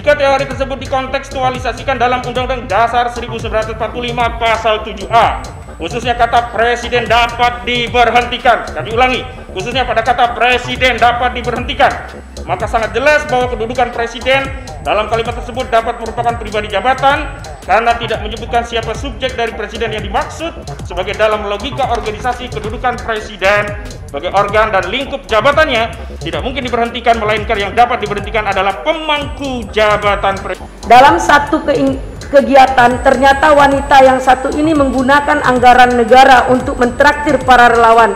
Jika teori tersebut dikontekstualisasikan dalam Undang-Undang Dasar 1945 Pasal 7A, khususnya kata presiden dapat diberhentikan. Kami ulangi, khususnya pada kata presiden dapat diberhentikan, maka sangat jelas bahwa kedudukan presiden dalam kalimat tersebut dapat merupakan pribadi jabatan karena tidak menyebutkan siapa subjek dari presiden yang dimaksud. Sebagai dalam logika organisasi, kedudukan presiden sebagai organ dan lingkup jabatannya tidak mungkin diberhentikan, melainkan yang dapat diberhentikan adalah pemangku jabatan presiden. Dalam satu kegiatan, ternyata wanita yang satu ini menggunakan anggaran negara untuk mentraktir para relawan.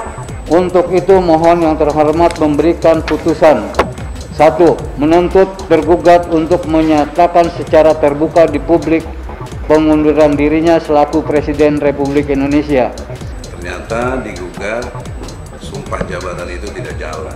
Untuk itu mohon yang terhormat memberikan putusan. 1. Menuntut tergugat untuk menyatakan secara terbuka di publik pengunduran dirinya selaku Presiden Republik Indonesia. Ternyata digugat, sumpah jabatan itu tidak jalan.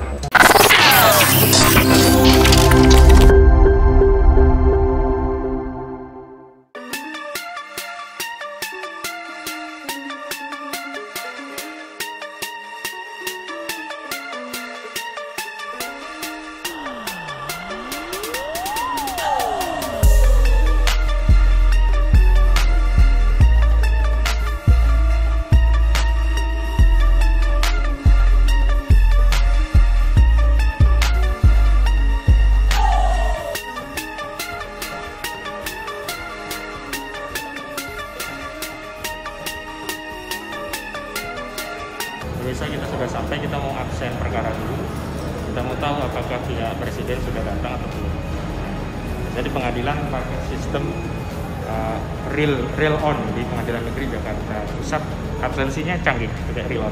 Biasa kita sudah sampai, kita mau absen perkara dulu. Kita mau tahu apakah pihak presiden sudah datang atau belum. Jadi pengadilan pakai sistem real on di Pengadilan Negeri Jakarta Pusat. Absensinya canggih, tidak real on.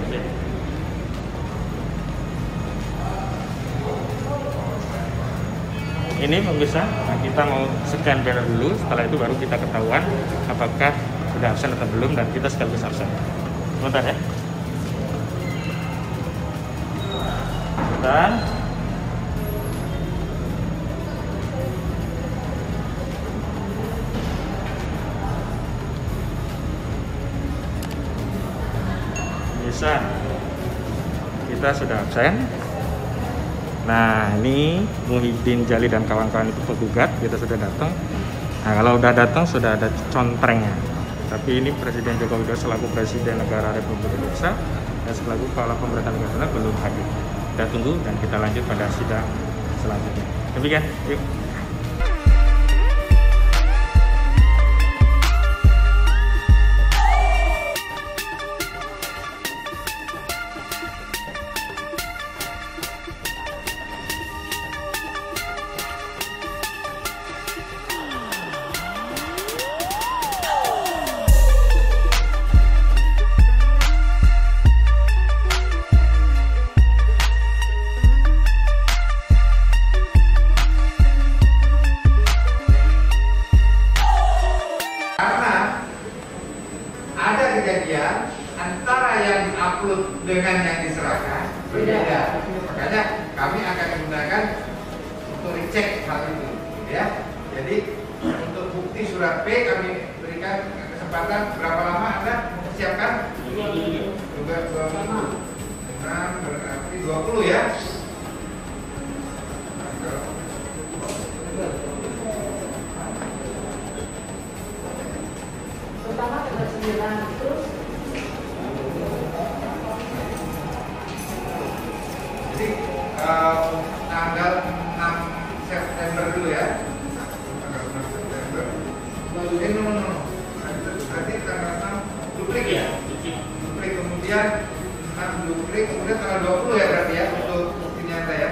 Ini pemirsa, nah kita mau scan banner dulu. Setelah itu baru kita ketahuan apakah sudah absen atau belum, dan kita sekaligus absen. Sebentar ya. Dan bisa kita sudah absen. Nah, ini Muhyiddin Jali dan kawan-kawan itu penggugat, kita sudah datang. Nah, kalau udah datang sudah ada contrengnya. Tapi ini Presiden Joko Widodo selaku Presiden Negara Republik Indonesia dan selaku Kepala Pemerintahan Nasional belum hadir. Kita tunggu dan kita lanjut pada sidang selanjutnya. Demikian, yuk. Kejadian antara yang diupload dengan yang diserahkan berbeda. Makanya kami akan menggunakan untuk recheck hal itu, ya. Jadi untuk bukti surat P kami berikan kesempatan berapa lama Anda mempersiapkan? 26 berarti 20 ya. Pertama tanggal 9 terus. Jadi tanggal 6 September dulu ya. Tanggal 6 September. Berarti tanggal 6 duplik ya? Duplik, kemudian 6 duplik, kemudian tanggal 20 ya berarti ya untuk bukti nyata ya.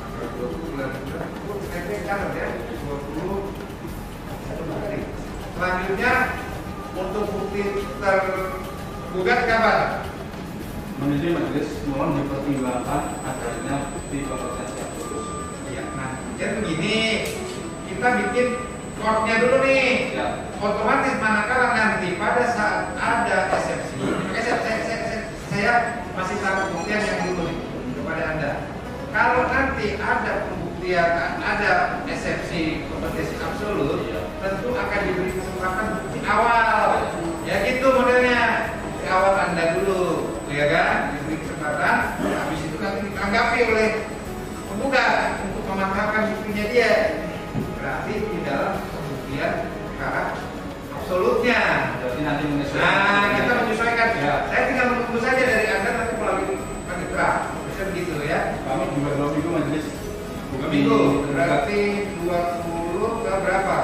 Tanggal 20 bulan. Saya catat ya, 20 selanjutnya untuk bukti tergugat kapan? Menurut majelis mohon dipertimbangkan adanya bukti kompetensi absolut. Ya, nah, jadi begini, kita bikin courtnya dulu nih. Ya. Otomatis manakala nanti pada saat ada eksepsi, saya masih taruh pembuktian yang dulu nih kepada Anda. Kalau nanti ada pembuktian, ada eksepsi kompetensi absolut, tentu akan diberi kesempatan bukti awal. Ya gitu modelnya. Di awal Anda dulu, ya kan? Diberi kesempatan, habis itu nanti ditanggapi oleh penggugat untuk mematahkan buktinya dia. berarti di dalam pembuktian perkara absolutnya. Jadi nanti menyesuaikan. Nah, kita menyesuaikan. Ya. Saya tinggal menunggu saja dari Anda nanti melalui panitera. Bisa begitu ya. Kami juga 2 minggu majelis. 2 minggu, berarti 20 ke berapa?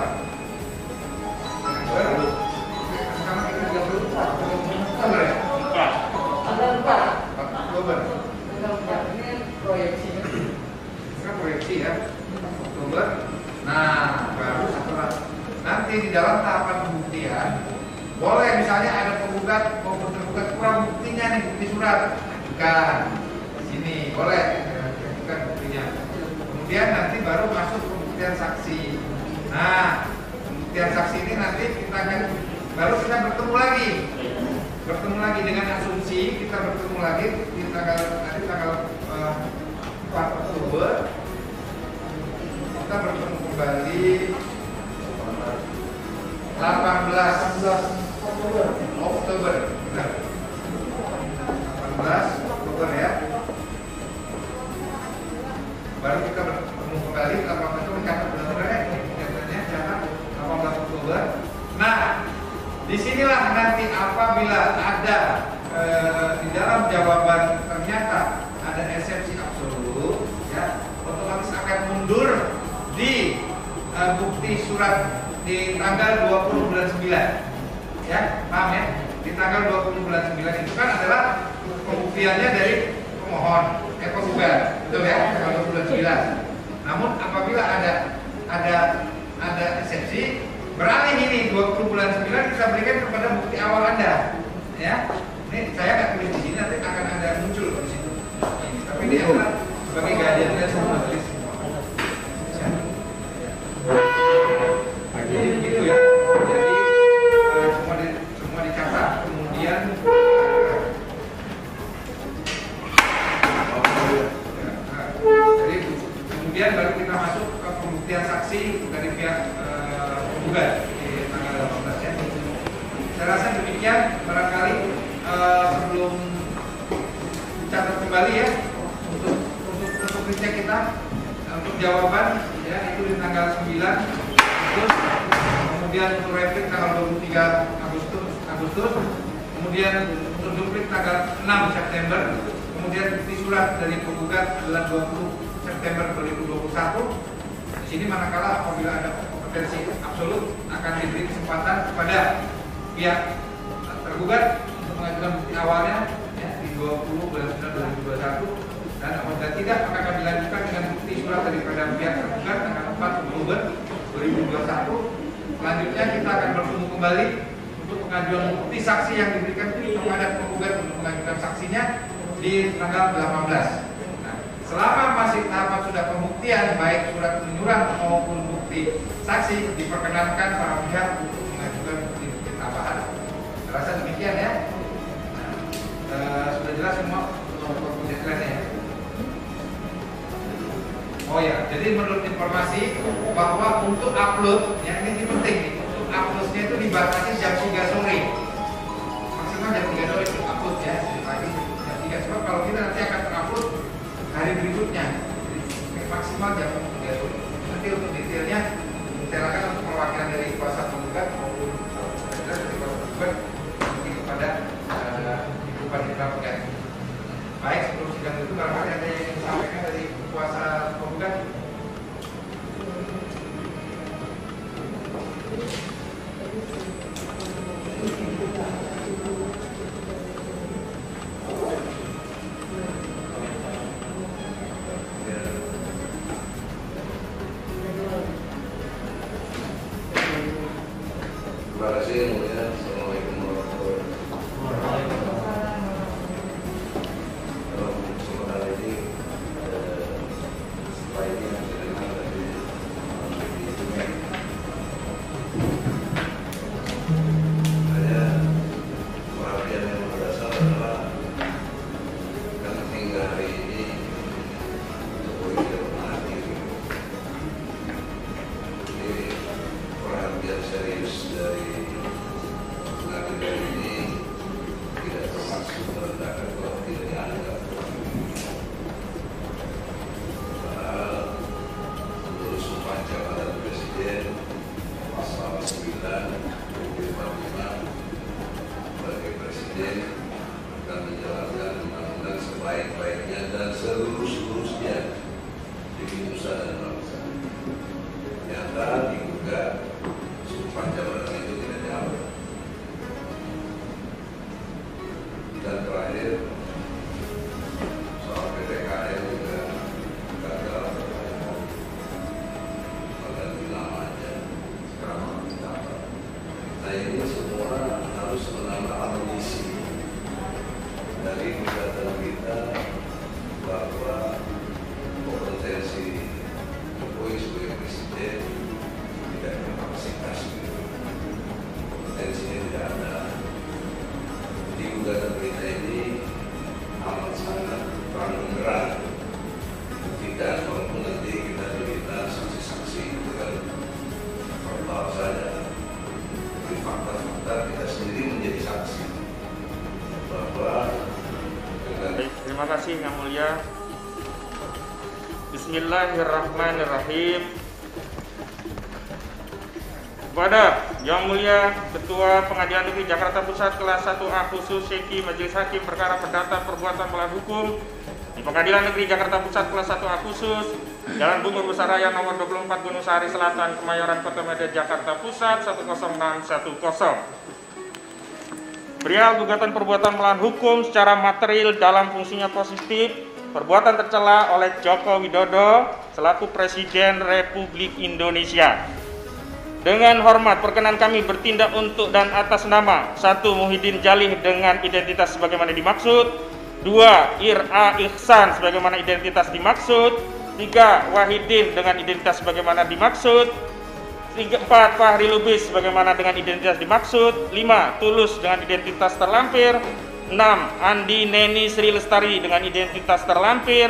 Sekarang kita 34. Oktober ya? Tanggal 4. Oktober. Tanggal 4 ini proyeksinya. Sekarang proyeksi ya. Oktober. Nah, baru setelah nanti di dalam tahapan pembuktian boleh misalnya ada penggugat maupun tergugat kurang buktinya nih, bukti surat, bukan di sini boleh bukan buktinya. Kemudian nanti baru masuk pembuktian saksi. Nah, pembuktian saksi ini nanti kita akan baru kita bertemu lagi dengan asumsi kita bertemu lagi di tanggal 4 Oktober kita bertemu kembali 18 Oktober, benar. 18 Oktober ya. Baru kita bertemu kembali 18 Oktober karena benar-benar ini kegiatannya jangan 18 Oktober. Nah, disinilah nanti apabila ada di dalam jawaban ternyata ada eksepsi absolut, ya otomatis akan mundur di bukti surat di tanggal 20 bulan 9, ya paham ya? Di tanggal 20 bulan 9 itu kan adalah pembuktiannya dari pemohon, penggugat, betul ya? Tanggal 20 bulan 9. Namun apabila ada eksepsi, beralih ini 20 bulan 9 kita berikan kepada bukti awal Anda, ya. Ini saya nggak tulis di sini, nanti akan ada muncul di situ. Tapi ini adalah sebagai guardian dari semua majelis. Jadi begitu ya. Jadi semua dicatat. Kemudian jadi kemudian baru kita masuk ke pembuktian saksi dari pihak penggugat di tanggal 18 ya. Saya rasa demikian, barangkali sebelum dicatat kembali ya untuk recek kita untuk jawaban ya itu di tanggal 9 Agustus, kemudian untuk replik tanggal 23 Agustus, kemudian untuk duplik tanggal 6 September, kemudian bukti surat dari penggugat adalah 20 September 2021. Di sini manakala apabila ada potensi absolut akan diberi kesempatan kepada pihak tergugat untuk mengajukan bukti awalnya ya, di 20 bulan 9 2021 dan apabila tidak maka akan dilanjutkan dengan bukti surat daripada pihak tergugat tanggal 4 Oktober 2021. Selanjutnya kita akan bertemu kembali untuk pengajuan bukti saksi yang diberikan kepada penggugat untuk mengajukan saksinya di tanggal 18. Nah, selama masih tahapan sudah pembuktian baik surat penyurat maupun bukti saksi diperkenankan para pihak untuk mengajukan bukti tambahan. Saya rasa demikian ya. Nah, sudah jelas semua penjelasannya ya. Oh ya, jadi menurut informasi bahwa untuk upload, ya ini penting nih, untuk uploadnya itu dibatasi jam 3 sore, maksimal jam 3 sore untuk upload ya, dari pagi jam 3. Sebab kalau kita nanti akan upload hari berikutnya, jadi maksimal jam 3 sore. Nanti untuk detailnya, silakan untuk perwakilan dari kuasa penggugat maupun dari kuasa penggugat mungkin kepada Ibu Panitra Penggugat. Baik, sebelum sidang itu barangkali ada yang ingin disampaikan dari kuasa penggugat. Terima kasih yang mulia. Assalamualaikum warahmatullahi wabarakatuh. Dalam kesempatan ini setelah ini yang saya dengar dari hanya perhatian yang berdasar adalah kan hingga hari ini Jokowi tidak pernah hadir. Jadi perhatian serius dari awal saja. Tapi fakta-fakta kita sendiri menjadi saksi bahwa dengan... Terima kasih Yang Mulia. Bismillahirrahmanirrahim. Kepada Yang Mulia Ketua Pengadilan Negeri Jakarta Pusat kelas 1A khusus Seki Majelis Hakim Perkara Perdata Perbuatan Melawan Hukum di Pengadilan Negeri Jakarta Pusat kelas 1A khusus Jalan Bungur Besar Raya nomor 24 Gunung Sahari Selatan, Kemayoran, Kota Medan, Jakarta Pusat 10610. Perihal gugatan perbuatan melawan hukum secara material dalam fungsinya positif, perbuatan tercela oleh Joko Widodo selaku Presiden Republik Indonesia. Dengan hormat, perkenan kami bertindak untuk dan atas nama 1. Muhyiddin Jalih dengan identitas sebagaimana dimaksud, 2. Ira Ihsan sebagaimana identitas dimaksud, 3. Wahidin dengan identitas sebagaimana dimaksud, 4. Fahri Lubis sebagaimana dengan identitas dimaksud, 5. Tulus dengan identitas terlampir, 6. Andi Neni Sri Lestari dengan identitas terlampir,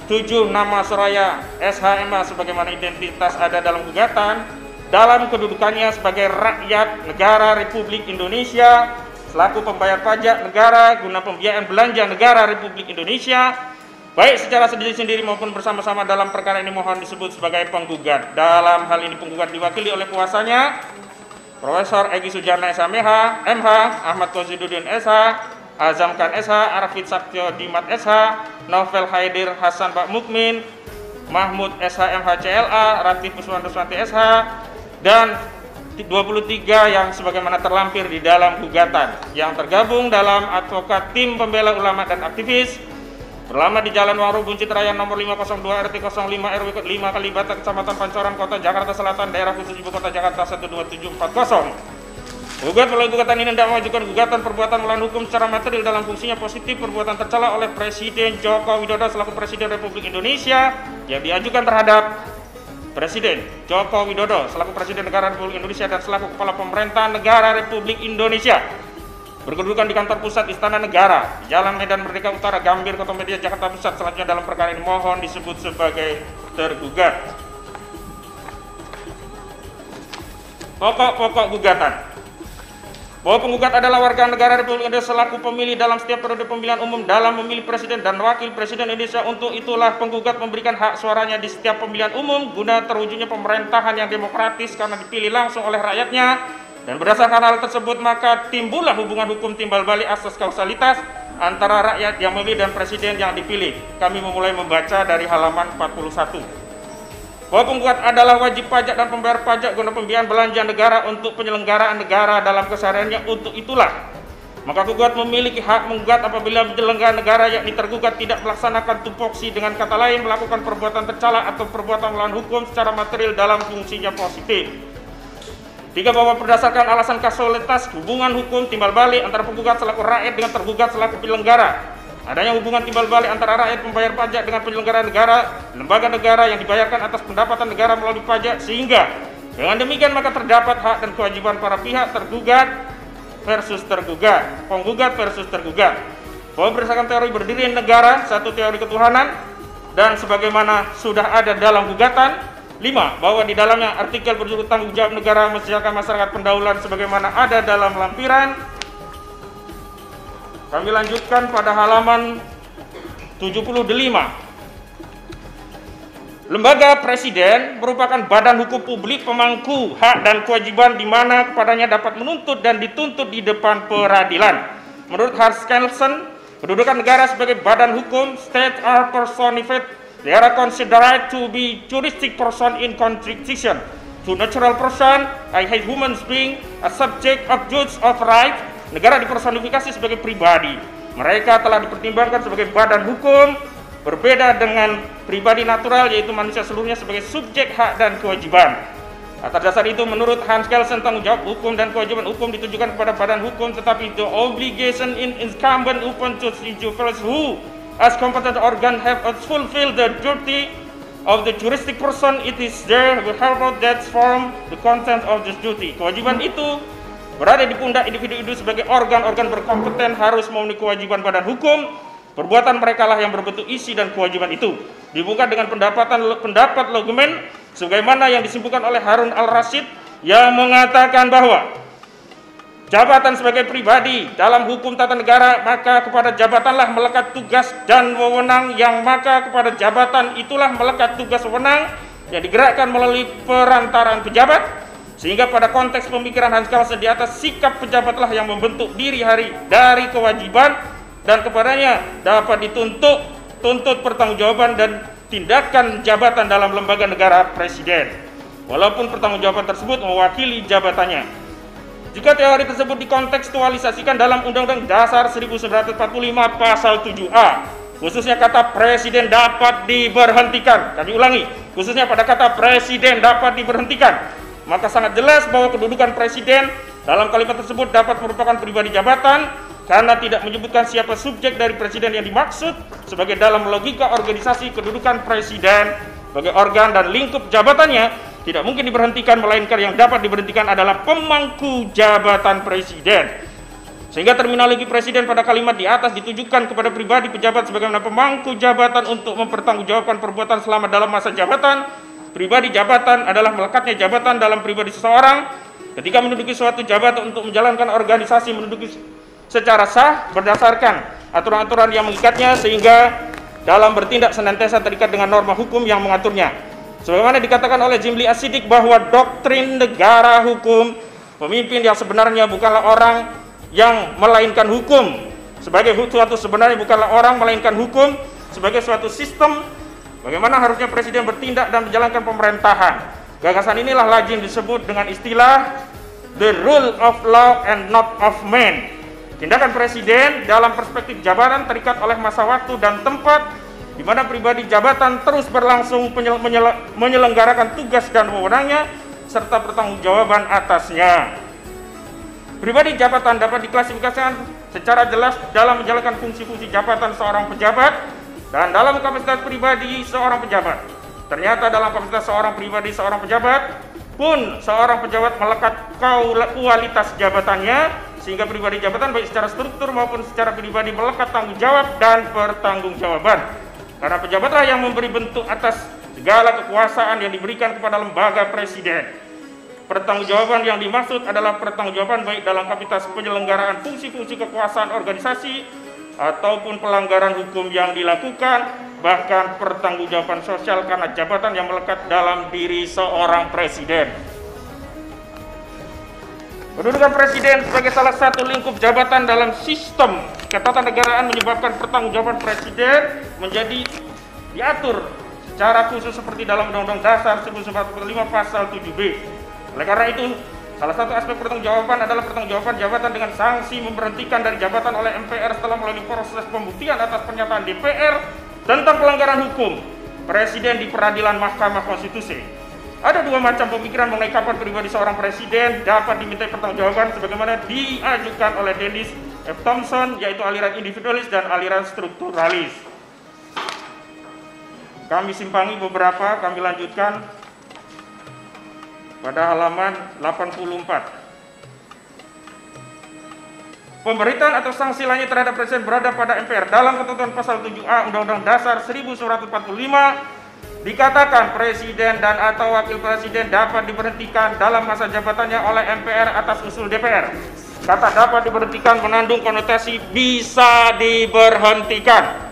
7. Nama Soraya SHMA sebagaimana identitas ada dalam gugatan dalam kedudukannya sebagai rakyat negara Republik Indonesia selaku pembayar pajak negara guna pembiayaan belanja negara Republik Indonesia baik secara sendiri-sendiri maupun bersama-sama dalam perkara ini mohon disebut sebagai penggugat. Dalam hal ini penggugat diwakili oleh kuasanya Profesor Egy Sujana SMH, MH, Ahmad Kozidudin SH, Azam Khan SH, Arifin Saktio Dimat SH, Novel Haidir Hasan Pak Mukmin, Mahmud SH MH CLA, Ratif Usman Ruswanti SH, dan 23 yang sebagaimana terlampir di dalam gugatan yang tergabung dalam advokat tim pembela ulama dan aktivis beralamat di Jalan Waru Buncit Raya nomor 502 RT 05 RW 5 Kalibata Kecamatan Pancoran Kota Jakarta Selatan Daerah Khusus Ibu Kota Jakarta 12740. Gugat melalui gugatan ini hendak mengajukan gugatan perbuatan melawan hukum secara material dalam fungsinya positif perbuatan tercela oleh Presiden Joko Widodo selaku Presiden Republik Indonesia yang diajukan terhadap Presiden Joko Widodo selaku Presiden Negara Republik Indonesia dan selaku Kepala Pemerintahan Negara Republik Indonesia berkedudukan di kantor pusat Istana Negara di Jalan Medan Merdeka Utara Gambir Kota Medan Jakarta Pusat. Selanjutnya dalam perkara ini mohon disebut sebagai tergugat. Pokok-pokok gugatan bahwa penggugat adalah warga negara Republik Indonesia selaku pemilih dalam setiap periode pemilihan umum dalam memilih presiden dan wakil presiden Indonesia. Untuk itulah penggugat memberikan hak suaranya di setiap pemilihan umum guna terwujudnya pemerintahan yang demokratis karena dipilih langsung oleh rakyatnya, dan berdasarkan hal tersebut maka timbullah hubungan hukum timbal balik asas kausalitas antara rakyat yang memilih dan presiden yang dipilih. Kami memulai membaca dari halaman 41. Bahwa penggugat adalah wajib pajak dan pembayar pajak guna pembiayaan belanja negara untuk penyelenggaraan negara dalam kesehariannya. Untuk itulah maka penggugat memiliki hak menggugat apabila penyelenggara negara yakni tergugat tidak melaksanakan tupoksi, dengan kata lain melakukan perbuatan tercela atau perbuatan melawan hukum secara material dalam fungsinya positif. 3. Bahwa berdasarkan alasan kausalitas hubungan hukum timbal balik antara penggugat selaku rakyat dengan tergugat selaku penyelenggara, adanya hubungan timbal balik antara rakyat pembayar pajak dengan penyelenggara negara, lembaga negara yang dibayarkan atas pendapatan negara melalui pajak, sehingga dengan demikian maka terdapat hak dan kewajiban para pihak tergugat versus tergugat, penggugat versus tergugat. Bahwa berdasarkan teori berdiri negara, satu teori ketuhanan, dan sebagaimana sudah ada dalam gugatan. 5. Bahwa di dalamnya artikel berjudul tanggung jawab negara mensejahterakan masyarakat pendahuluan sebagaimana ada dalam lampiran. Kami lanjutkan pada halaman 75. Lembaga Presiden merupakan badan hukum publik pemangku hak dan kewajiban di mana kepadanya dapat menuntut dan dituntut di depan peradilan. Menurut Hans Kelsen, kedudukan negara sebagai badan hukum, state are personified. They are considered to be juristic person in contradiction to natural person, I hate human being, a subject of judge of right. Negara dipersonifikasi sebagai pribadi. Mereka telah dipertimbangkan sebagai badan hukum, berbeda dengan pribadi natural yaitu manusia seluruhnya sebagai subjek hak dan kewajiban. Atas dasar itu menurut Hans Kelsen tanggung jawab hukum dan kewajiban hukum ditujukan kepada badan hukum, tetapi the obligation incumbent upon judge individuals who as competent organ have fulfilled the duty of the juristic person. It is there whoever that form the content of this duty. Kewajiban itu berada di pundak individu-individu sebagai organ-organ berkompeten harus memenuhi kewajiban badan hukum. Perbuatan mereka lah yang berbentuk isi dan kewajiban itu. Dibuka dengan pendapat logomen sebagaimana yang disimpulkan oleh Harun Al-Rasyid yang mengatakan bahwa jabatan sebagai pribadi dalam hukum tata negara, maka kepada jabatanlah melekat tugas dan wewenang, yang maka kepada jabatan itulah melekat tugas wewenang yang digerakkan melalui perantaraan pejabat, sehingga pada konteks pemikiran Hans Kelsen di atas, sikap pejabatlah yang membentuk diri dari kewajiban dan kepadanya dapat tuntut pertanggungjawaban dan tindakan jabatan dalam lembaga negara presiden, walaupun pertanggungjawaban tersebut mewakili jabatannya. Jika teori tersebut dikontekstualisasikan dalam Undang-Undang Dasar 1945 pasal 7A, khususnya kata presiden dapat diberhentikan, kami ulangi, khususnya pada kata presiden dapat diberhentikan, maka sangat jelas bahwa kedudukan presiden dalam kalimat tersebut dapat merupakan pribadi jabatan, karena tidak menyebutkan siapa subjek dari presiden yang dimaksud, sebagai dalam logika organisasi kedudukan presiden sebagai organ dan lingkup jabatannya tidak mungkin diberhentikan, melainkan yang dapat diberhentikan adalah pemangku jabatan presiden. Sehingga terminologi presiden pada kalimat di atas ditujukan kepada pribadi pejabat sebagaimana pemangku jabatan untuk mempertanggungjawabkan perbuatan selama dalam masa jabatan. Pribadi jabatan adalah melekatnya jabatan dalam pribadi seseorang ketika menduduki suatu jabatan untuk menjalankan organisasi, menduduki secara sah berdasarkan aturan-aturan yang mengikatnya, sehingga dalam bertindak senantiasa terikat dengan norma hukum yang mengaturnya. Sebagaimana dikatakan oleh Jimli As-Siddiq bahwa doktrin negara hukum, pemimpin yang sebenarnya bukanlah orang yang melainkan hukum, sebagai suatu sebenarnya bukanlah orang melainkan hukum, sebagai suatu sistem bagaimana harusnya presiden bertindak dan menjalankan pemerintahan. Gagasan inilah lazim disebut dengan istilah the rule of law and not of man. Tindakan presiden dalam perspektif jabatan terikat oleh masa waktu dan tempat, di mana pribadi jabatan terus berlangsung menyelenggarakan tugas dan wewenangnya serta pertanggungjawaban atasnya. Pribadi jabatan dapat diklasifikasikan secara jelas dalam menjalankan fungsi-fungsi jabatan seorang pejabat dan dalam kapasitas pribadi seorang pejabat. Ternyata dalam kapasitas seorang pribadi seorang pejabat pun seorang pejabat melekat kualitas jabatannya, sehingga pribadi jabatan baik secara struktur maupun secara pribadi melekat tanggung jawab dan pertanggungjawaban. Karena pejabatlah yang memberi bentuk atas segala kekuasaan yang diberikan kepada lembaga presiden. Pertanggungjawaban yang dimaksud adalah pertanggungjawaban baik dalam kapasitas penyelenggaraan fungsi-fungsi kekuasaan organisasi ataupun pelanggaran hukum yang dilakukan, bahkan pertanggungjawaban sosial karena jabatan yang melekat dalam diri seorang presiden. Kedudukan presiden sebagai salah satu lingkup jabatan dalam sistem ketatanegaraan menyebabkan pertanggungjawaban presiden menjadi diatur secara khusus seperti dalam Undang-Undang Dasar 1945 pasal 7B. Oleh karena itu, salah satu aspek pertanggungjawaban adalah pertanggungjawaban jabatan dengan sanksi memberhentikan dari jabatan oleh MPR setelah melalui proses pembuktian atas pernyataan DPR tentang pelanggaran hukum presiden di peradilan Mahkamah Konstitusi. Ada dua macam pemikiran mengenai kapan pribadi seorang presiden dapat dimintai pertanggungjawaban sebagaimana diajukan oleh Dennis F. Thompson, yaitu aliran individualis dan aliran strukturalis. Kami simpangi beberapa, kami lanjutkan pada halaman 84. Pemberitaan atau sanksi lainnya terhadap presiden berada pada MPR. Dalam ketentuan pasal 7A Undang-Undang Dasar 1945 dikatakan presiden dan atau wakil presiden dapat diberhentikan dalam masa jabatannya oleh MPR atas usul DPR. Kata dapat diberhentikan mengandung konotasi bisa diberhentikan.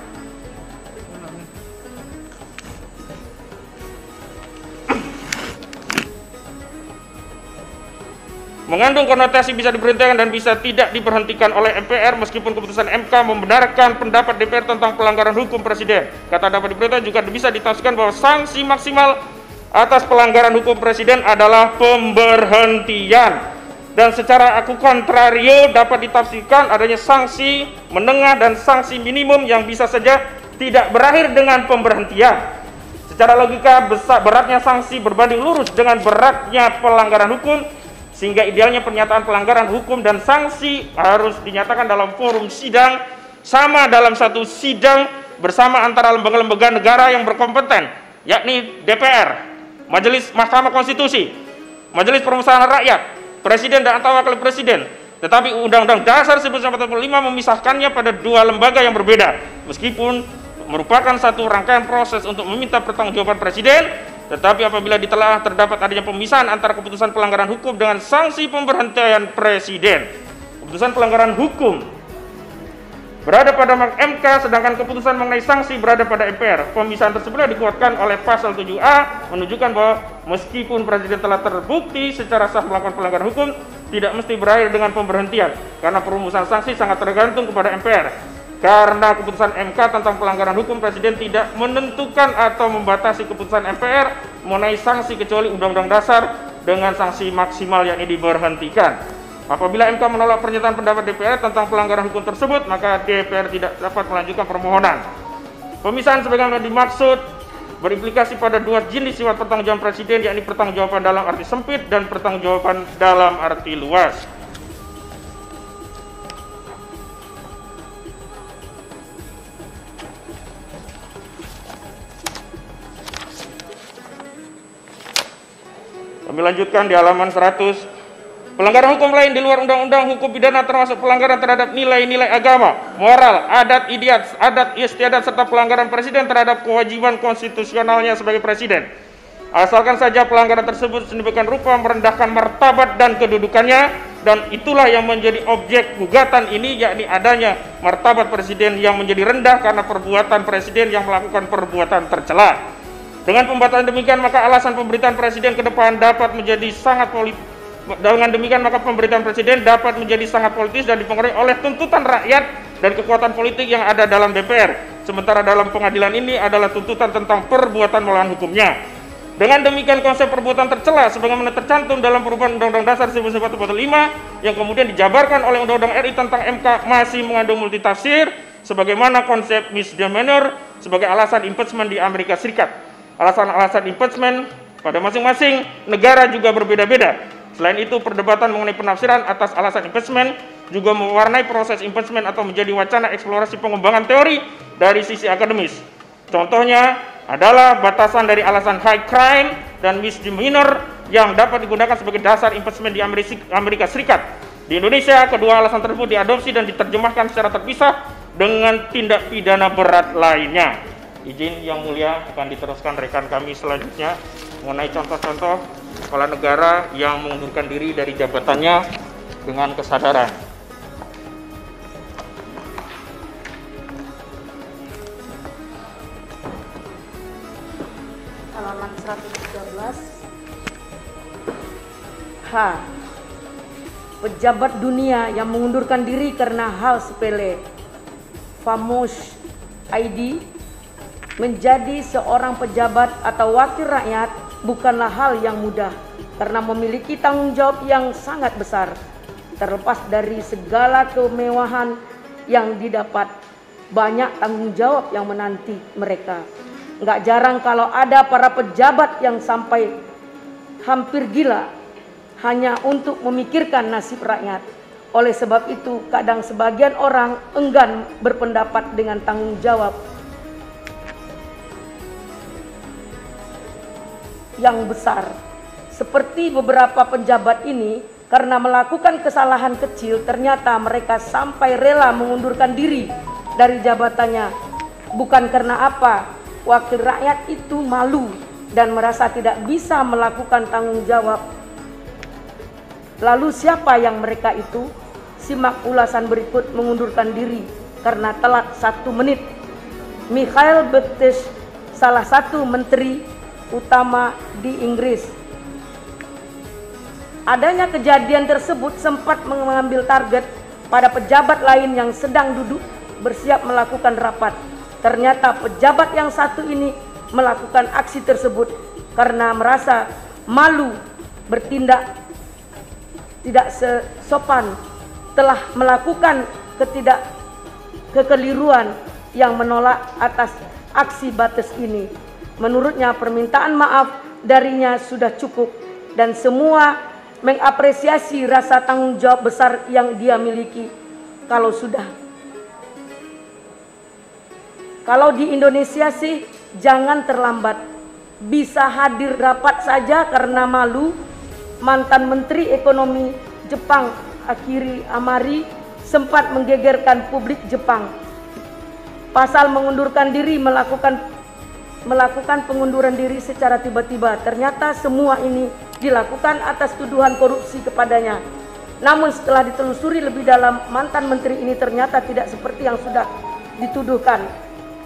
Mengandung konotasi bisa diberhentikan dan bisa tidak diberhentikan oleh MPR meskipun keputusan MK membenarkan pendapat DPR tentang pelanggaran hukum presiden. Kata dapat diberhentikan juga bisa ditafsirkan bahwa sanksi maksimal atas pelanggaran hukum presiden adalah pemberhentian. Dan secara aku kontrario dapat ditafsirkan adanya sanksi menengah dan sanksi minimum yang bisa saja tidak berakhir dengan pemberhentian. Secara logika beratnya sanksi berbanding lurus dengan beratnya pelanggaran hukum, sehingga idealnya pernyataan pelanggaran hukum dan sanksi harus dinyatakan dalam forum sidang sama dalam satu sidang bersama antara lembaga-lembaga negara yang berkompeten, yakni DPR, Majelis Mahkamah Konstitusi, Majelis Permusyawaratan Rakyat, Presiden dan atau Wakil Presiden. Tetapi Undang-Undang Dasar 1945 memisahkannya pada dua lembaga yang berbeda, meskipun merupakan satu rangkaian proses untuk meminta pertanggungjawaban presiden, Tetapi apabila ditelaah terdapat adanya pemisahan antara keputusan pelanggaran hukum dengan sanksi pemberhentian presiden, keputusan pelanggaran hukum berada pada MK, sedangkan keputusan mengenai sanksi berada pada MPR. Pemisahan tersebut dikuatkan oleh pasal 7A, menunjukkan bahwa meskipun presiden telah terbukti secara sah melakukan pelanggaran hukum, tidak mesti berakhir dengan pemberhentian, karena perumusan sanksi sangat tergantung kepada MPR. Karena keputusan MK tentang pelanggaran hukum, presiden tidak menentukan atau membatasi keputusan MPR mengenai sanksi kecuali Undang-Undang Dasar dengan sanksi maksimal yakni diberhentikan. Apabila MK menolak pernyataan pendapat DPR tentang pelanggaran hukum tersebut, maka DPR tidak dapat melanjutkan permohonan. Pemisahan sebagaimana dimaksud berimplikasi pada dua jenis sifat pertanggungjawaban presiden, yakni pertanggungjawaban dalam arti sempit dan pertanggungjawaban dalam arti luas. Kami lanjutkan di halaman 100. Pelanggaran hukum lain di luar undang-undang hukum pidana termasuk pelanggaran terhadap nilai-nilai agama, moral, adat istiadat, serta pelanggaran presiden terhadap kewajiban konstitusionalnya sebagai presiden. Asalkan saja pelanggaran tersebut sedemikian rupa merendahkan martabat dan kedudukannya, dan itulah yang menjadi objek gugatan ini, yakni adanya martabat presiden yang menjadi rendah karena perbuatan presiden yang melakukan perbuatan tercela. Dengan pembatasan demikian, maka alasan pemberitaan presiden ke depan dapat menjadi sangat politis. Dengan demikian, maka pemberitaan presiden dapat menjadi sangat politis dan dipengaruhi oleh tuntutan rakyat dan kekuatan politik yang ada dalam DPR. Sementara dalam pengadilan ini adalah tuntutan tentang perbuatan melawan hukumnya. Dengan demikian, konsep perbuatan tercela sebagaimana tercantum dalam perubahan Undang-Undang Dasar 1945 yang kemudian dijabarkan oleh Undang-Undang RI tentang MK masih mengandung multitafsir, sebagaimana konsep misdemeanor sebagai alasan impeachment di Amerika Serikat. Alasan-alasan impeachment pada masing-masing negara juga berbeda-beda. Selain itu, perdebatan mengenai penafsiran atas alasan impeachment juga mewarnai proses impeachment atau menjadi wacana eksplorasi pengembangan teori dari sisi akademis. Contohnya adalah batasan dari alasan high crime dan misdemeanor yang dapat digunakan sebagai dasar impeachment di Amerika Serikat. Di Indonesia, kedua alasan tersebut diadopsi dan diterjemahkan secara terpisah dengan tindak pidana berat lainnya. Izin yang mulia akan diteruskan rekan kami selanjutnya mengenai contoh-contoh kepala negara yang mengundurkan diri dari jabatannya dengan kesadaran. Halaman 113. H. Pejabat dunia yang mengundurkan diri karena hal sepele. Famos ID. Menjadi seorang pejabat atau wakil rakyat bukanlah hal yang mudah karena memiliki tanggung jawab yang sangat besar. Terlepas dari segala kemewahan yang didapat, banyak tanggung jawab yang menanti mereka. Nggak jarang kalau ada para pejabat yang sampai hampir gila hanya untuk memikirkan nasib rakyat. Oleh sebab itu, kadang sebagian orang enggan berpendapat dengan tanggung jawab yang besar. Seperti beberapa pejabat ini, karena melakukan kesalahan kecil, ternyata mereka sampai rela mengundurkan diri dari jabatannya. Bukan karena apa, wakil rakyat itu malu dan merasa tidak bisa melakukan tanggung jawab. Lalu siapa yang mereka itu? Simak ulasan berikut mengundurkan diri karena telat 1 menit. Mikhail Betes, salah satu menteri utama di Inggris. Adanya kejadian tersebut sempat mengambil target pada pejabat lain yang sedang duduk bersiap melakukan rapat. Ternyata pejabat yang satu ini melakukan aksi tersebut karena merasa malu bertindak tidak sopan, telah melakukan kekeliruan yang menolak atas aksi Bates ini. Menurutnya permintaan maaf darinya sudah cukup dan semua mengapresiasi rasa tanggung jawab besar yang dia miliki. Kalau di Indonesia sih jangan terlambat. Bisa hadir rapat saja karena malu. Mantan Menteri Ekonomi Jepang Akiri Amari sempat menggegerkan publik Jepang. Pasal mengundurkan diri melakukan melakukan pengunduran diri secara tiba-tiba. Ternyata semua ini dilakukan atas tuduhan korupsi kepadanya. Namun setelah ditelusuri lebih dalam, mantan menteri ini ternyata tidak seperti yang sudah dituduhkan.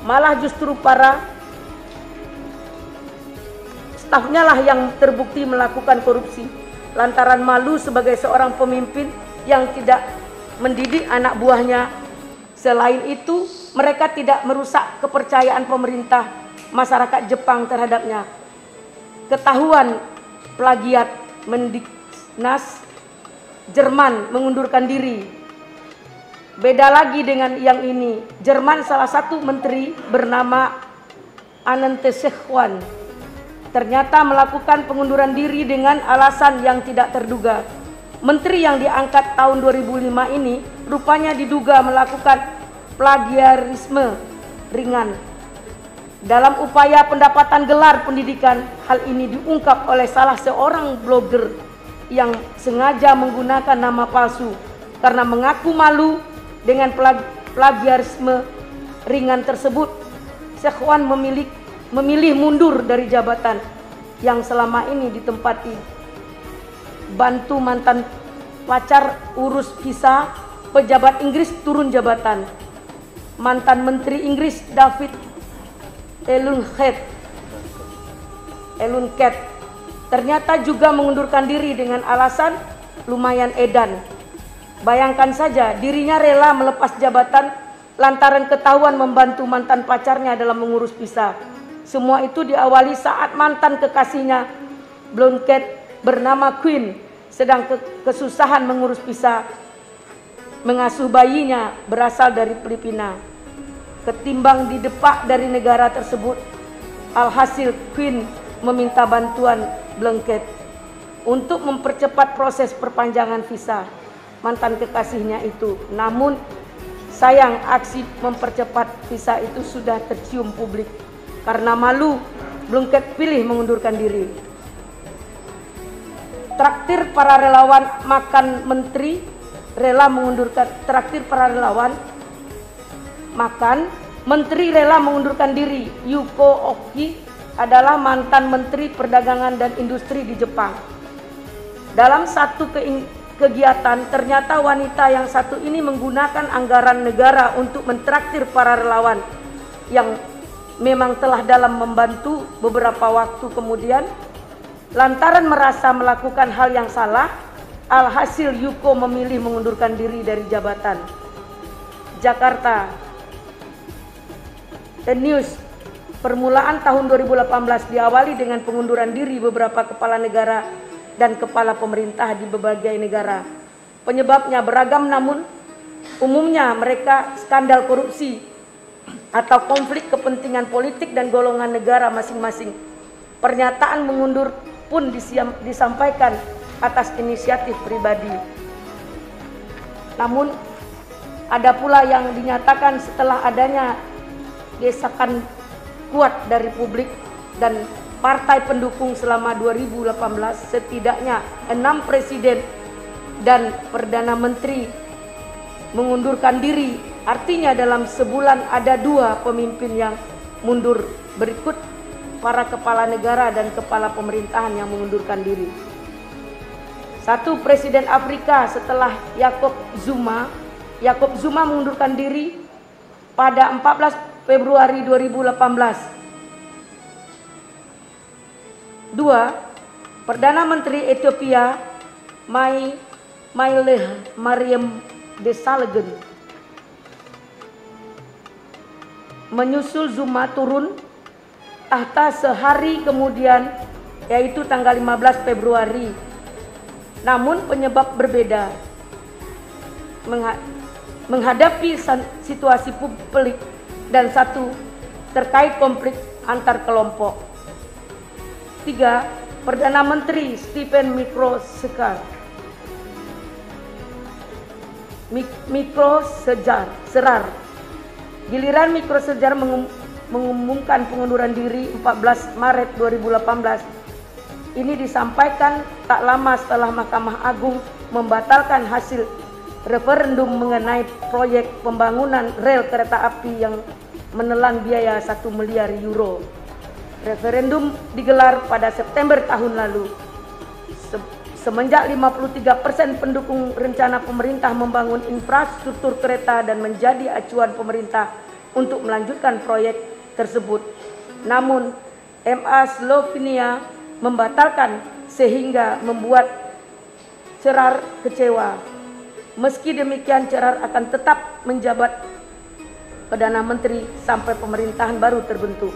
Malah justru para stafnya lah yang terbukti melakukan korupsi lantaran malu sebagai seorang pemimpin yang tidak mendidik anak buahnya. Selain itu, mereka tidak merusak kepercayaan pemerintah masyarakat Jepang terhadapnya. Ketahuan plagiat, Mendiknas Jerman mengundurkan diri. Beda lagi dengan yang ini. Jerman salah satu menteri bernama Anante Sekhwan ternyata melakukan pengunduran diri dengan alasan yang tidak terduga. Menteri yang diangkat tahun 2005 ini rupanya diduga melakukan plagiarisme ringan. Dalam upaya pendapatan gelar pendidikan, hal ini diungkap oleh salah seorang blogger yang sengaja menggunakan nama palsu karena mengaku malu dengan plagiarisme ringan tersebut. Sekhwan memilih mundur dari jabatan yang selama ini ditempati. Bantu mantan pacar urus visa, pejabat Inggris turun jabatan. Mantan Menteri Inggris David Elunket ternyata juga mengundurkan diri dengan alasan lumayan edan. Bayangkan saja, dirinya rela melepas jabatan lantaran ketahuan membantu mantan pacarnya dalam mengurus visa. Semua itu diawali saat mantan kekasihnya Blonket bernama Queen sedang kesusahan mengurus visa mengasuh bayinya berasal dari Filipina. Ketimbang didepak dari negara tersebut, alhasil Queen meminta bantuan Blonket untuk mempercepat proses perpanjangan visa mantan kekasihnya itu. Namun sayang, aksi mempercepat visa itu sudah tercium publik. Karena malu, Blonket pilih mengundurkan diri. Traktir para relawan makan, menteri rela mengundurkan. Traktir para relawan makan, menteri rela mengundurkan diri. Yuko Oki adalah mantan menteri perdagangan dan industri di Jepang. Dalam satu kegiatan, ternyata wanita yang satu ini menggunakan anggaran negara untuk mentraktir para relawan yang memang telah dalam membantu beberapa waktu kemudian. Lantaran merasa melakukan hal yang salah, alhasil Yuko memilih mengundurkan diri dari jabatan. Jakarta, The News, permulaan tahun 2018 diawali dengan pengunduran diri beberapa kepala negara dan kepala pemerintah di berbagai negara. Penyebabnya beragam, namun umumnya mereka skandal korupsi atau konflik kepentingan politik dan golongan negara masing-masing. Pernyataan mengundur pun disampaikan atas inisiatif pribadi. Namun ada pula yang dinyatakan setelah adanya desakan kuat dari publik dan partai pendukung selama 2018, setidaknya 6 presiden dan perdana menteri mengundurkan diri. Artinya dalam sebulan ada 2 pemimpin yang mundur. Berikut para kepala negara dan kepala pemerintahan yang mengundurkan diri. 1. Presiden Afrika setelah Jacob Zuma mengundurkan diri pada 14 Februari 2018. 2. Perdana Menteri Ethiopia Haile Mariam Desalegn menyusul Zuma turun tahta sehari kemudian, yaitu tanggal 15 Februari. Namun penyebab berbeda. Menghadapi situasi publik dan 1 terkait konflik antar kelompok. 3. Perdana Menteri Stephen Microsejar giliran Microsejar mengumumkan pengunduran diri 14 Maret 2018. Ini disampaikan tak lama setelah Mahkamah Agung membatalkan hasil referendum mengenai proyek pembangunan rel kereta api yang menelan biaya 1 miliar euro. Referendum digelar pada September tahun lalu. Semenjak 53% pendukung rencana pemerintah membangun infrastruktur kereta dan menjadi acuan pemerintah untuk melanjutkan proyek tersebut. Namun, MA Slovenia membatalkan sehingga membuat Cerar kecewa. Meski demikian, Cerar akan tetap menjabat Perdana Menteri sampai pemerintahan baru terbentuk.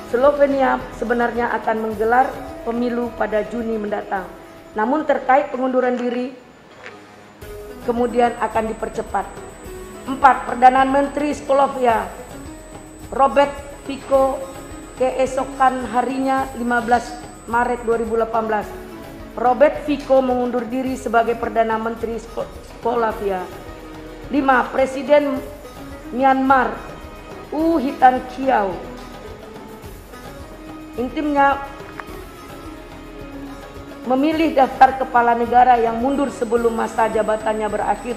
Slovenia sebenarnya akan menggelar pemilu pada Juni mendatang. Namun terkait pengunduran diri kemudian akan dipercepat. 4. Perdana Menteri Slovenia Robert Fico keesokan harinya 15 Maret 2018. Robert Fico mengundur diri sebagai Perdana Menteri Slovenia. 5. Presiden Myanmar U Hitan Kyaw intimnya memilih daftar kepala negara yang mundur sebelum masa jabatannya berakhir.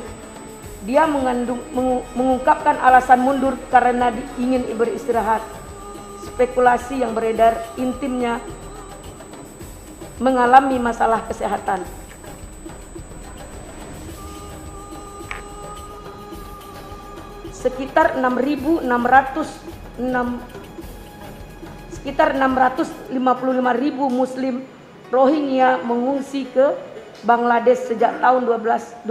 Dia mengungkapkan alasan mundur karena ingin beristirahat. Spekulasi yang beredar intimnya mengalami masalah kesehatan. Sekitar 655.000 Muslim Rohingya mengungsi ke Bangladesh sejak tahun 2017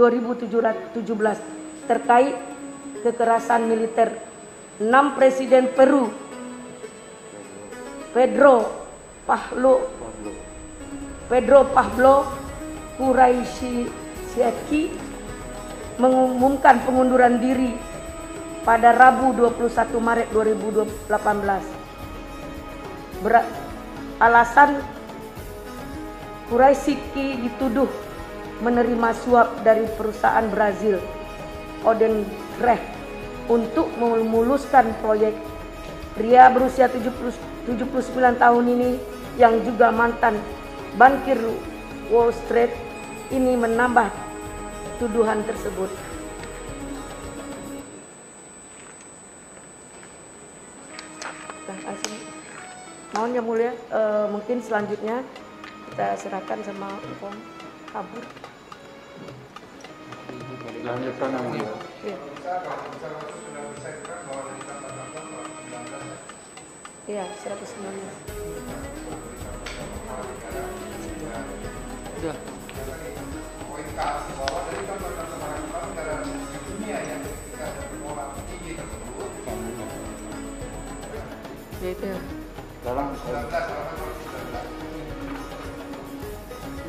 terkait kekerasan militer. 6. Presiden Peru Pedro Pablo Kuczynski mengumumkan pengunduran diri pada Rabu 21 Maret 2018. Alasan Kuczynski dituduh menerima suap dari perusahaan Brazil Odebrecht untuk memuluskan proyek. Pria berusia 79 tahun ini yang juga mantan bankir Wall Street ini menambah tuduhan tersebut. Mohon yang mulia, mungkin selanjutnya kita serahkan sama Mpong kabur. Lanjutkan yang mulia. Iya, 119. Sudah. Poin K bahwa dari negara dunia yang ketika bermoral tinggi tersebut. Ya itu. Sekarang 19.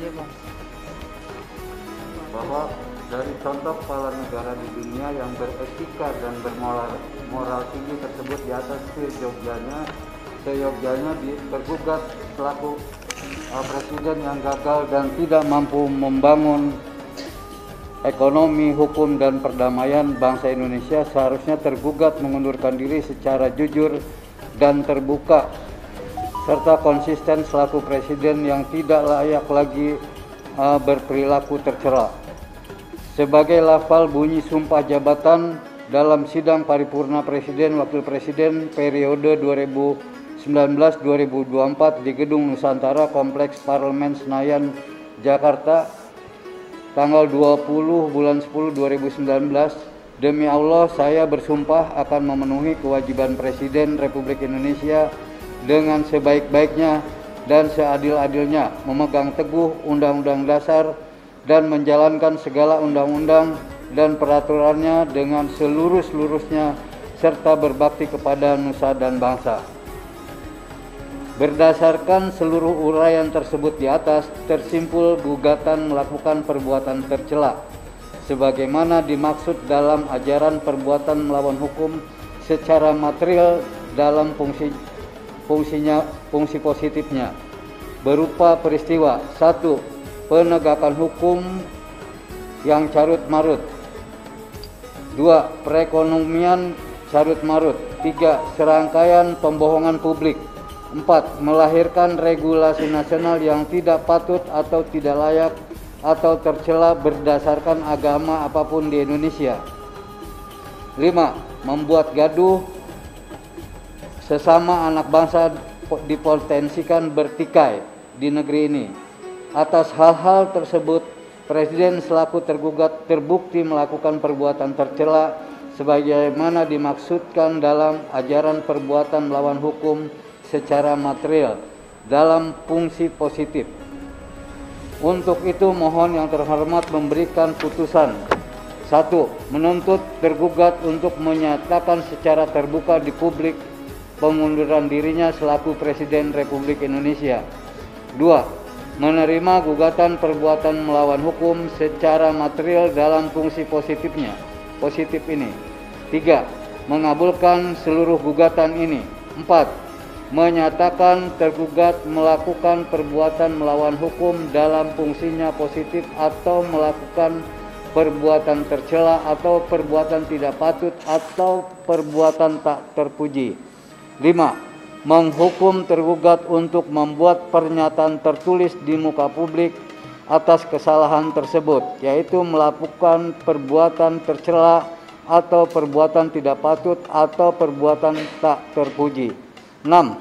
Iya Bang. bahwa dari contoh kepala negara di dunia yang beretika dan bermoral tinggi tersebut di atas seyogyanya tergugat selaku presiden yang gagal dan tidak mampu membangun ekonomi, hukum, dan perdamaian bangsa Indonesia seharusnya tergugat mengundurkan diri secara jujur dan terbuka serta konsisten selaku presiden yang tidak layak lagi berperilaku tercela. Sebagai lafal bunyi sumpah jabatan dalam sidang paripurna presiden wakil presiden periode 2019-2024 di Gedung Nusantara Kompleks Parlemen Senayan, Jakarta, tanggal 20 bulan 10 2019. Demi Allah, saya bersumpah akan memenuhi kewajiban Presiden Republik Indonesia dengan sebaik-baiknya dan seadil-adilnya, memegang teguh Undang-Undang Dasar dan menjalankan segala undang-undang dan peraturannya dengan seluruh-seluruhnya serta berbakti kepada nusa dan bangsa. Berdasarkan seluruh uraian tersebut di atas, tersimpul gugatan melakukan perbuatan tercela sebagaimana dimaksud dalam ajaran perbuatan melawan hukum secara material dalam fungsi positifnya berupa peristiwa: 1. Penegakan hukum yang carut marut. 2. Perekonomian carut marut. 3. Serangkaian pembohongan publik. 4. Melahirkan regulasi nasional yang tidak patut atau tidak layak atau tercela berdasarkan agama apapun di Indonesia. 5. Membuat gaduh sesama anak bangsa dipotensikan bertikai di negeri ini. Atas hal-hal tersebut, Presiden selaku tergugat terbukti melakukan perbuatan tercela sebagaimana dimaksudkan dalam ajaran perbuatan melawan hukum secara material dalam fungsi positif. Untuk itu mohon yang terhormat memberikan putusan. 1. Menuntut tergugat untuk menyatakan secara terbuka di publik pengunduran dirinya selaku Presiden Republik Indonesia. 2. Menerima gugatan perbuatan melawan hukum secara material dalam fungsi positif ini. 3. Mengabulkan seluruh gugatan ini. 4. Menyatakan tergugat melakukan perbuatan melawan hukum dalam fungsinya positif atau melakukan perbuatan tercela atau perbuatan tidak patut atau perbuatan tak terpuji. 5. Menghukum tergugat untuk membuat pernyataan tertulis di muka publik atas kesalahan tersebut, yaitu melakukan perbuatan tercela atau perbuatan tidak patut atau perbuatan tak terpuji. 6.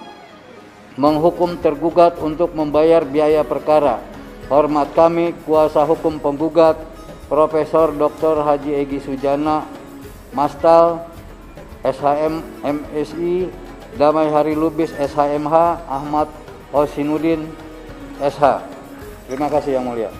Menghukum tergugat untuk membayar biaya perkara. Hormat kami, kuasa hukum penggugat, Profesor Dr. Haji Egy Sujana, Mastal, SHM MSI, Damai Hari Lubis SHMH, Ahmad Hosinuddin SH. Terima kasih Yang Mulia.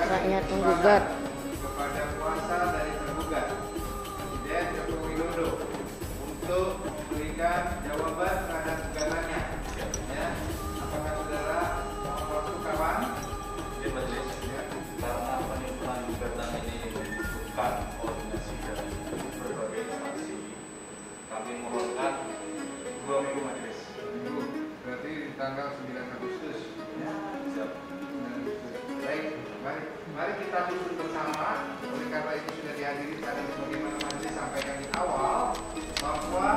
Rakyat menggugat kepada kuasa dari tergugat Presiden Joko Widodo untuk memberikan jawaban terhadap gugatannya. Ya, apakah saudara mohon waktu kawan? Di majelis, karena penyusunan gugatan ini membutuhkan koordinasi dari berbagai instansi, kami mohonkan 2 minggu majelis. Berarti tanggal 9 Agustus. Ya. Siap. Baik, mari kita susun bersama. Oleh karena itu sudah dihadiri tadi sebagaimana majelis sampaikan di awal bahwa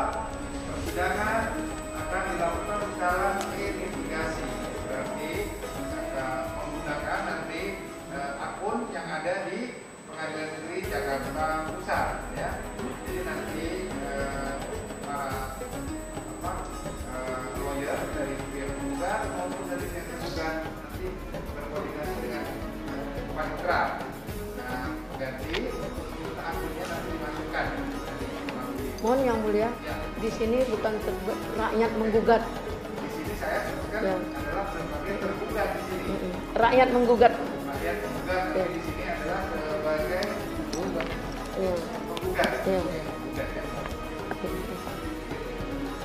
persidangan akan dilakukan secara verifikasi. Berarti akan menggunakan nanti akun yang ada di Pengadilan Negeri Jakarta Pusat, ya. Jadi nanti lawyer dari pihak penggugat maupun dari pihak tergugat nanti berkoordinasi dengan panitra. Nah, ganti akunnya nanti dimasukkan. Mohon Yang Mulia, di sini bukan rakyat menggugat. Di sini saya sebutkan Ya. adalah sebagai tergugat di sini. Rakyat menggugat. Rakyat penggugat Ya. di sini adalah sebagai Ya. penggugat. Ya. Penggugat, ya.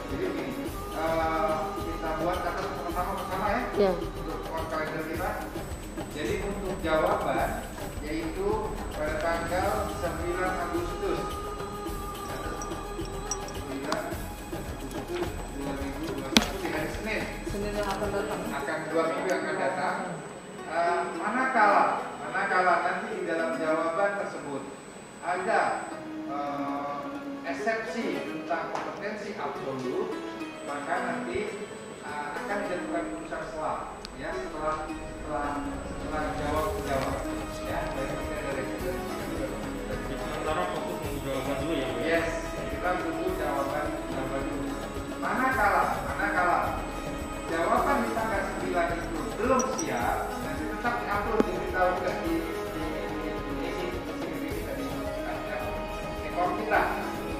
Jadi begini, kita buat kata bersama ya. Ya. Untuk kalender kita. Jadi untuk jawaban yaitu pada tanggal 9 Agustus 2021 di hari Senin. Senin yang akan datang. Akan 2 minggu yang akan datang. Manakala nanti di dalam jawaban tersebut ada eksepsi tentang kompetensi absolut, maka nanti akan dijatuhkan putusan setelah jawab ya. Sementara fokus menunggu jawaban dulu ya. Yes, kita tunggu jawaban dulu. Manakala jawaban di tanggal 9 itu belum siap, nanti tetap diupload, diberitahu juga di ekor kita.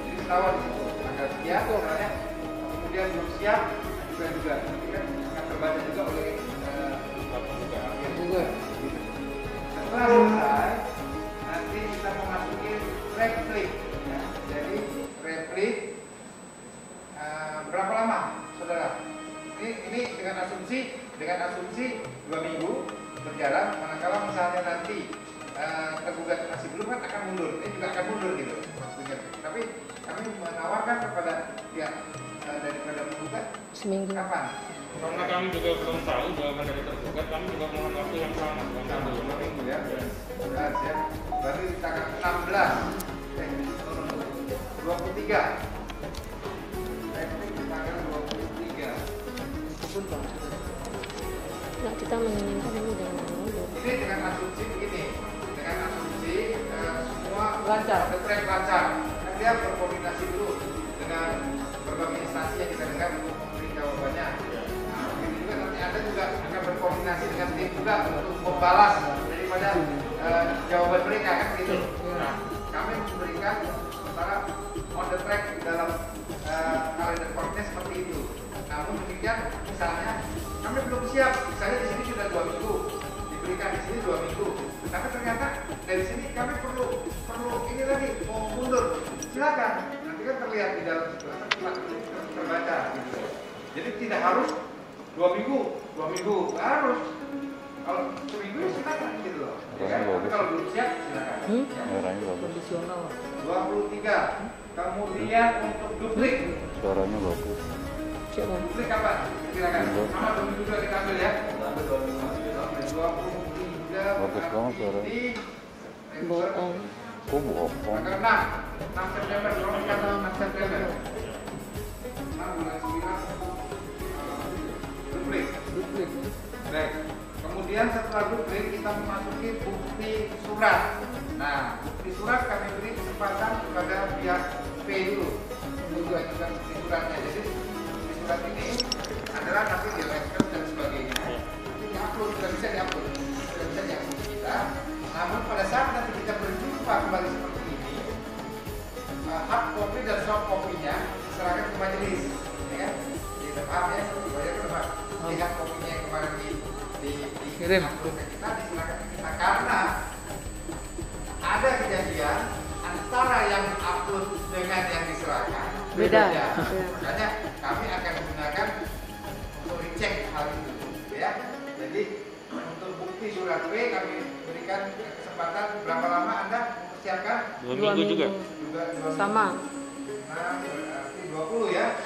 Jadi selalu di situ tanggal siap, misalnya kemudian belum siap juga nanti kan akan terbaca juga oleh juga. Setelah selesai, nanti kita memasuki replik. Ya. Jadi replik berapa lama, saudara? Ini dengan asumsi 2 minggu berjalan. Manakala misalnya nanti tergugat masih belum, kan akan mundur. Ini juga akan mundur gitu maksudnya. Tapi kami menawarkan kepada pihak daripada penggugat Seminggu. kapan? Karena kami juga belum tahu jawaban dari tergugat, kami juga mohon waktu yang sama. Sama 2 minggu ya. Jelas ya. Berarti tanggal 16, 23. Tanggal 23. lancar. On the track lancar. Kan dia berkoordinasi dulu dengan berbagai instansi yang kita dengar untuk memberi jawabannya. Nah, begitu juga nanti Anda juga akan berkoordinasi dengan tim juga untuk membalas daripada jawaban mereka kan gitu. Nah, kami memberikan sementara on the track dalam kalender konten seperti itu. Namun demikian, misalnya kami belum siap, misalnya di sini sudah 2 minggu, diberikan di sini 2 minggu, tapi ternyata dari sini kami perlu ini lagi mau mundur, silakan. Nanti kan terlihat di dalam situ, terbaca. Gitu. Jadi tidak harus 2 minggu harus. Kalau seminggu ya silakan gitu loh. Ya kan? Tapi kalau belum siap silakan. Ya. Kondisional. 23. Kemudian untuk duplik. Suaranya bagus. Duplik kapan? Silakan. Sama 2 minggu juga kita ambil ya. 23. Bagus banget suaranya. Bohong. Kok bohong? Tanggal 6 September, kalau kita tahu 6 September. 6 bulan 9. Duplik. Baik. Kemudian setelah duplik kita memasuki bukti surat. Nah, bukti surat kami beri kesempatan kepada pihak P dulu untuk mengajukan bukti suratnya. Jadi bukti surat ini adalah nanti di record dan sebagainya. Nanti diupload, sudah bisa diupload kita. Namun pada saat nanti kita berjumpa kembali seperti ini, hard copy dan soft copy-nya diserahkan ke majelis, ya kan? Jadi paham ya? Di hard copy-nya yang kemarin Kirim ke kita diserahkan ke kita karena ada kejadian antara yang upload dengan yang diserahkan beda. Makanya kami akan menggunakan untuk recheck hal itu, ya. Jadi untuk bukti surat P kami berikan kesempatan berapa lama Anda mempersiapkan? 2 minggu juga. Juga 2 Sama. Nah, berarti 20 ya.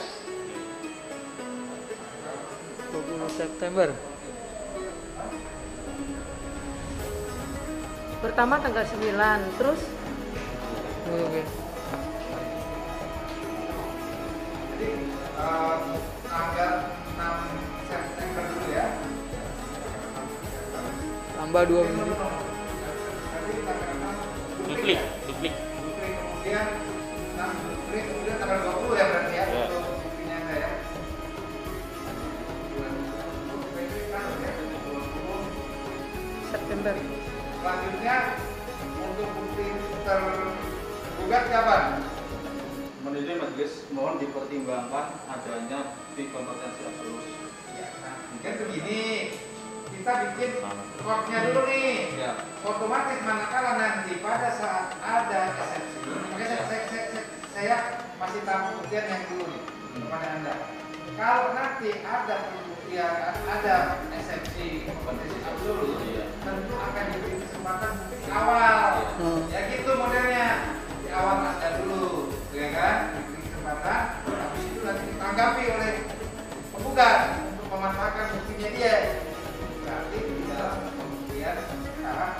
20 September. Pertama tanggal 9, terus Jadi tanggal 6 September dulu ya. tambah 2 minggu. Nanti tanggal 6 Duplik. kemudian 6 duplik, kemudian tanggal 20 ya berarti ya. Ya. Untuk buktinya Anda ya. September. Selanjutnya untuk bukti tergugat kapan? Menurut majelis mohon dipertimbangkan adanya bukti kompetensi absolut. Ya, nah, kan begini, kita bikin courtnya dulu nih. Ya. Otomatis manakala nanti pada saat ada eksepsi, makanya saya masih tahu pembuktian yang dulu nih kepada Anda. Kalau nanti ada pembuktian, ada eksepsi kompetensi absolut, tentu akan diberi kesempatan bukti awal. Ya gitu modelnya. Di awal ada dulu, ya kan? Diberi kesempatan, habis itu nanti ditanggapi oleh penggugat untuk memanfaatkan buktinya dia. Berarti di dalam pembuktian sekarang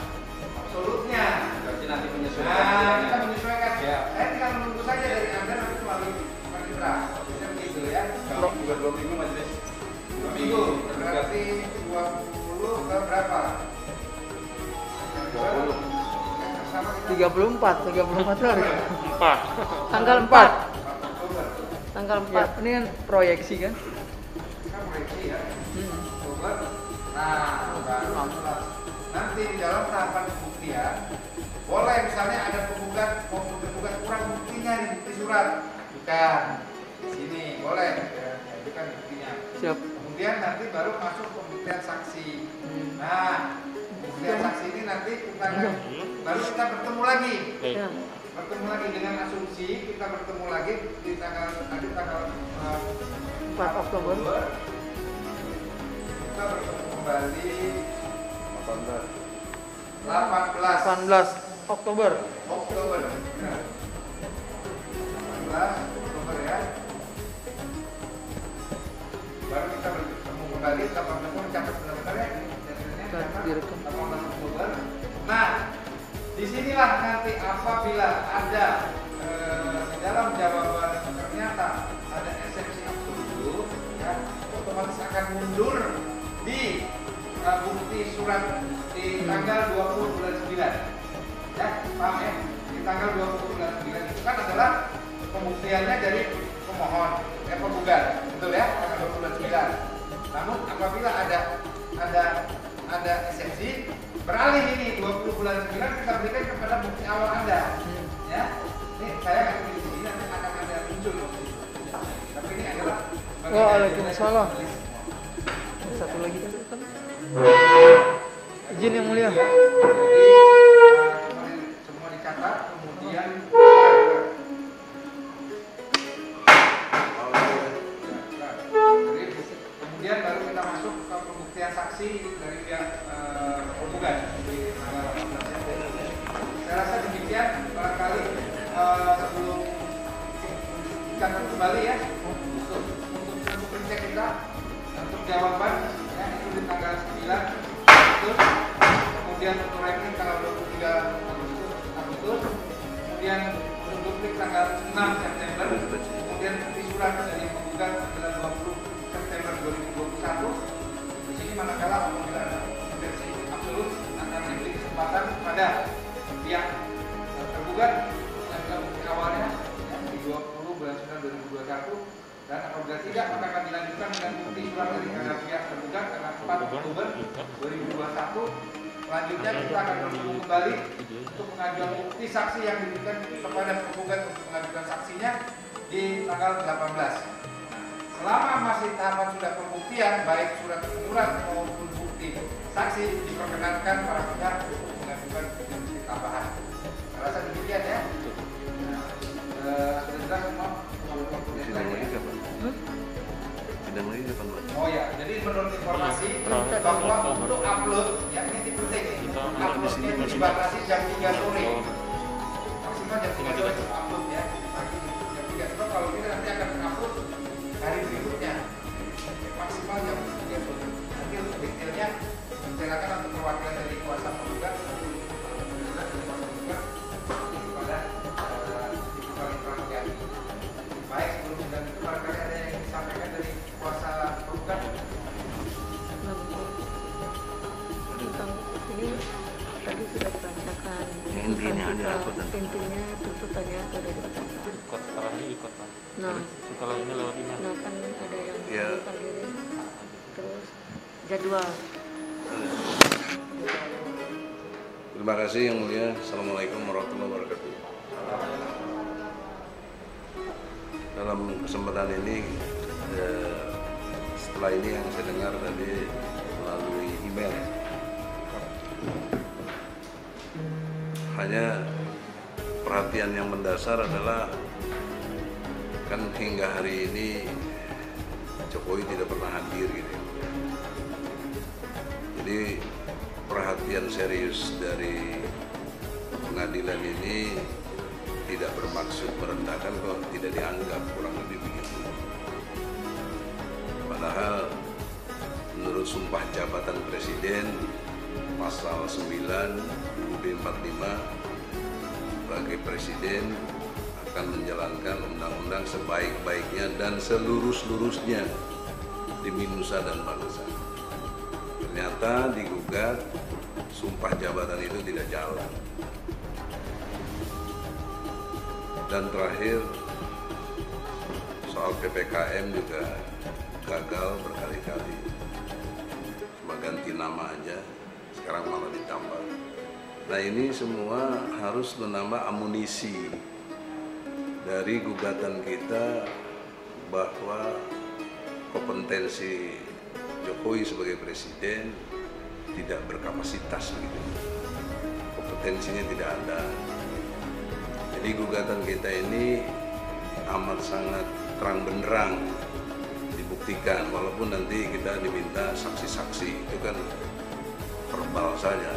absolutnya. Berarti nanti menyesuaikan. Nah, kita menyesuaikan. Ya. Saya tinggal menunggu saja dari Anda nanti melalui Panitra. Bisa begitu ya. Kalau juga 2 minggu majelis. 2 minggu, berarti 20 ke berapa? 34 hari. 4. Tanggal 4. Tanggal 4. Ini kan proyeksi kan? Kita proyeksi ya. Oktober. Nah, baru nanti di dalam tahapan pembuktian boleh misalnya ada penggugat mau tergugat kurang buktinya di bukti surat, bukan di sini boleh ya, bukan buktinya. Siap. Kemudian nanti baru masuk pembuktian saksi. Nah, pembuktian saksi ini nanti kita baru kita bertemu lagi. Ya. Bertemu lagi dengan asumsi kita bertemu lagi di tanggal 4 Oktober. Kita bertemu kembali 18 Oktober. Oktober. Nah, 18 Oktober ya. Baru kita bertemu kembali 18 catat benar-benar ya. Direkam. 18 Oktober. Nah, disinilah nanti apabila ada di dalam jawaban ternyata ada eksepsi absolut, ya, otomatis akan mundur di bukti surat di tanggal 20 bulan 9. Ya, paham ya? Di tanggal 20 pembuktiannya dari pemohon, penggugat, betul ya, tanggal 29. Namun apabila ada eksepsi, beralih ini 20 bulan 9 kita berikan kepada bukti awal Anda. Ya, ini saya nggak tulis di sini, nanti akan ada muncul. Tapi ini adalah Waalaikumsalam. Satu lagi kan? Izin yang mulia. Jadi semua dicatat, kemudian baru kita masuk ke pembuktian saksi dari pihak penggugat di tanggal 18. Saya rasa demikian, barangkali sebelum dicatat kembali ya untuk cek kita untuk jawaban ya, itu di tanggal 9 Agustus, kemudian untuk ranking tanggal 23 Agustus, kemudian untuk duplik tanggal 6 September, kemudian bukti surat dari penggugat adalah 20 September 2021. Di sini manakala apabila ada versi absolut akan diberi kesempatan pada pihak tergugat yang dalam bukti awalnya ya, di 20 bulan 9 2021, dan apabila tidak maka akan dilanjutkan dengan bukti surat dari pihak tergugat tanggal 4 Oktober 2021. Selanjutnya kita akan bertemu kembali untuk pengajuan bukti saksi yang diberikan kepada penggugat untuk mengajukan saksinya di tanggal 18. Selama masih tahapan sudah pembuktian, baik surat penyurat maupun bukti saksi, diperkenankan para pihak untuk mengajukan bukti tambahan. Saya rasa demikian ya. Sudah jelas semua. Oh ya, jadi menurut informasi bahwa untuk upload, ya ini penting, uploadnya itu dibatasi jam 3 sore. Maksimal jam 3 sore untuk upload ya. Jam 3 sore, kalau kita nanti akan upload hari berikutnya maksimal jam 3 sore. Nanti untuk detailnya silakan untuk perwakilan dari kuasa penggugat kepada interogasi. Baik, sebelum dan itu barangkali ada yang disampaikan dari kuasa penggugat. Ini tadi sudah dibacakan. Intinya tuntutannya sudah dibacakan. Ikut setelah ini ikut Pak. Nah, Setelah ini lewat email. nah kan ada yang Ya. dipanggil, terus jadwal. Terima kasih Yang Mulia. Assalamualaikum warahmatullahi wabarakatuh. Dalam kesempatan ini, setelah ini yang saya dengar tadi melalui email, hanya perhatian yang mendasar adalah kan hingga hari ini Jokowi tidak pernah hadir gitu. Jadi perhatian serius dari pengadilan ini tidak bermaksud merendahkan, kok tidak dianggap, kurang lebih begitu. Padahal menurut Sumpah Jabatan Presiden pasal 9 UUD 45, sebagai presiden akan menjalankan undang-undang sebaik-baiknya dan selurus-lurusnya demi nusa dan bangsa. Ternyata digugat, sumpah jabatan itu tidak jalan. Dan terakhir, soal PPKM juga gagal berkali-kali. Cuma ganti nama aja, sekarang malah ditambah. Nah ini semua harus menambah amunisi dari gugatan kita bahwa kompetensi Jokowi sebagai presiden tidak berkapasitas gitu. Kompetensinya tidak ada. Jadi gugatan kita ini amat sangat terang benderang dibuktikan, walaupun nanti kita diminta saksi-saksi, itu kan verbal saja.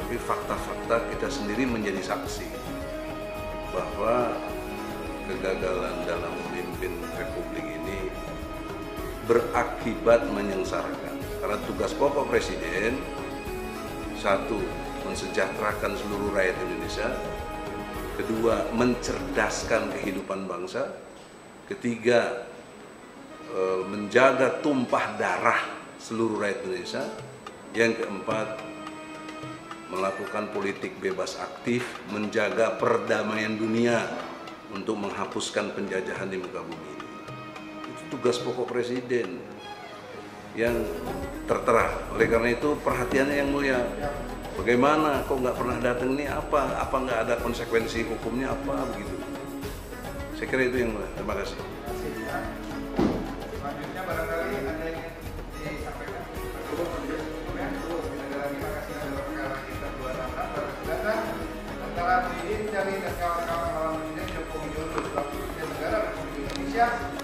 Tapi fakta-fakta kita sendiri menjadi saksi bahwa kegagalan dalam memimpin Republik ini berakibat menyengsarakan. Karena tugas pokok presiden, satu, mensejahterakan seluruh rakyat Indonesia. Kedua, mencerdaskan kehidupan bangsa. Ketiga, menjaga tumpah darah seluruh rakyat Indonesia. Yang keempat, melakukan politik bebas aktif, menjaga perdamaian dunia untuk menghapuskan penjajahan di muka bumi ini. Itu tugas pokok presiden yang tertera. Oleh karena itu perhatiannya yang mulia. Bagaimana kok nggak pernah datang ini apa nggak ada konsekuensi hukumnya apa begitu. Saya kira itu yang mulia. Terima kasih. Selanjutnya barangkali ada yang disampaikan. Terima kasih atas perkara kita 266 antara Presiden Jali dan kawan-kawan Presiden Joko Widodo sebagai Presiden Negara Republik Indonesia